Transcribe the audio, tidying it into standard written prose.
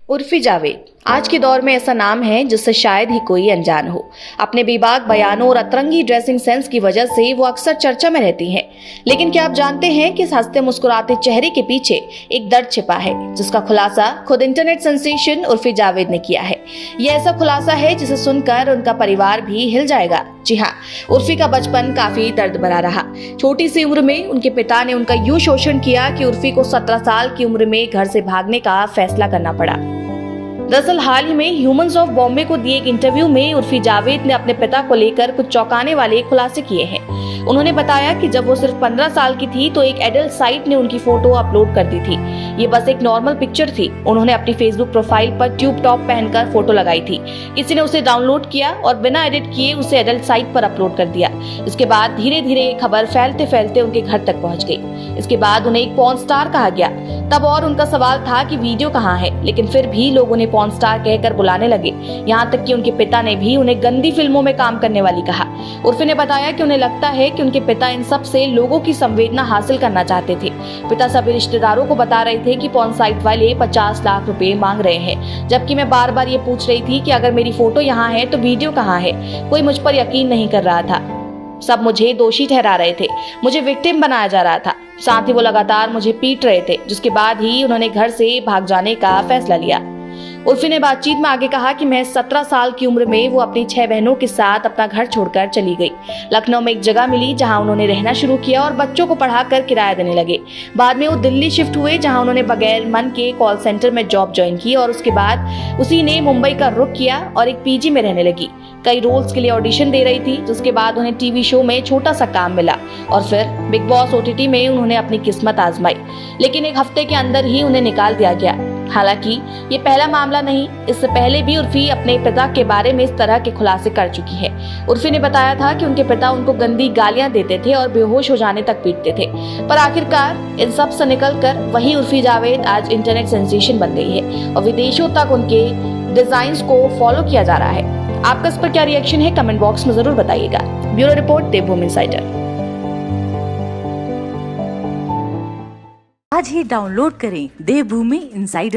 उर्फी जावेद आज के दौर में ऐसा नाम है जिससे शायद ही कोई अनजान हो। अपने बेबाक बयानों और अतरंगी ड्रेसिंग सेंस की वजह से वो अक्सर चर्चा में रहती हैं। लेकिन क्या आप जानते हैं कि इस हंसते मुस्कुराते चेहरे के पीछे एक दर्द छिपा है, जिसका खुलासा खुद इंटरनेट सेंसेशन उर्फी जावेद ने किया है। ये ऐसा खुलासा है जिसे सुनकर उनका परिवार भी हिल जाएगा। जी हाँ, उर्फी का बचपन काफी दर्द भरा रहा। छोटी सी उम्र में उनके पिता ने उनका यूं शोषण किया कि उर्फी को 17 साल की उम्र में घर से भागने का फैसला करना पड़ा। दरअसल हाल ही में ह्यूमंस ऑफ बॉम्बे को दिए एक इंटरव्यू में उर्फी जावेद ने अपने पिता को लेकर कुछ चौंकाने वाले खुलासे किए हैं। उन्होंने बताया कि जब वो सिर्फ 15 साल की थी तो एक एडल्ट साइट ने उनकी फोटो अपलोड कर दी थी। ये बस एक नॉर्मल पिक्चर थी। उन्होंने अपनी फेसबुक प्रोफाइल पर ट्यूब टॉप पहनकर फोटो लगाई थी। किसी ने उसे डाउनलोड किया और बिना एडिट किए उसे एडल्ट साइट पर अपलोड कर दिया। इसके बाद धीरे धीरे खबर फैलते फैलते उनके घर तक पहुंच गई। इसके बाद उन्हें एक पॉर्न स्टार कहा गया। तब और उनका सवाल था कि वीडियो कहाँ है, लेकिन फिर भी लोग उन्हें पॉर्न स्टार कहकर बुलाने लगे। यहाँ तक कि उनके पिता ने भी उन्हें गंदी फिल्मों में काम करने वाली कहा। उर्फी ने बताया कि उन्हें लगता है कि उनके पिता इन सब से लोगों की संवेदना हासिल करना चाहते थे। पिता सभी रिश्तेदारों को बता रहे थे कि पॉर्न साइट वाले 50 लाख रुपए मांग रहे हैं, जबकि मैं बार बार ये पूछ रही थी कि अगर मेरी फोटो यहाँ है तो वीडियो कहाँ है। कोई मुझ पर यकीन नहीं कर रहा था। सब मुझे दोषी ठहरा रहे थे, मुझे विक्टिम बनाया जा रहा था। साथ ही वो लगातार मुझे पीट रहे थे, जिसके बाद ही उन्होंने घर से भाग जाने का फैसला लिया। उर्फी ने बातचीत में आगे कहा कि मैं 17 साल की उम्र में वो अपनी 6 बहनों के साथ अपना घर छोड़कर चली गई। लखनऊ में एक जगह मिली जहां उन्होंने रहना शुरू किया और बच्चों को पढ़ाकर किराया देने लगे। बाद में वो दिल्ली शिफ्ट हुए, जहां उन्होंने बगैर मन के कॉल सेंटर में जॉब ज्वाइन की और उसके बाद उसी ने मुंबई का रुख किया और एक पीजी में रहने लगी। कई रोल्स के लिए ऑडिशन दे रही थी, जिसके बाद उन्हें टीवी शो में छोटा सा काम मिला और फिर बिग बॉस OTT में उन्होंने अपनी किस्मत आजमाई। लेकिन एक हफ्ते के अंदर ही उन्हें निकाल दिया गया। हालांकि ये पहला मामला नहीं, इससे पहले भी उर्फी अपने पिता के बारे में इस तरह के खुलासे कर चुकी है। उर्फी ने बताया था कि उनके पिता उनको गंदी गालियां देते थे और बेहोश हो जाने तक पीटते थे। पर आखिरकार इन सब से निकलकर वही उर्फी जावेद आज इंटरनेट सेंसेशन बन गई है और विदेशों तक उनके डिजाइन्स को फॉलो किया जा रहा है। आपका इस पर क्या रिएक्शन है, कमेंट बॉक्स में जरूर बताइएगा। ब्यूरो रिपोर्ट, देवभूमि इनसाइडर। आज ही डाउनलोड करें देवभूमि इनसाइडर।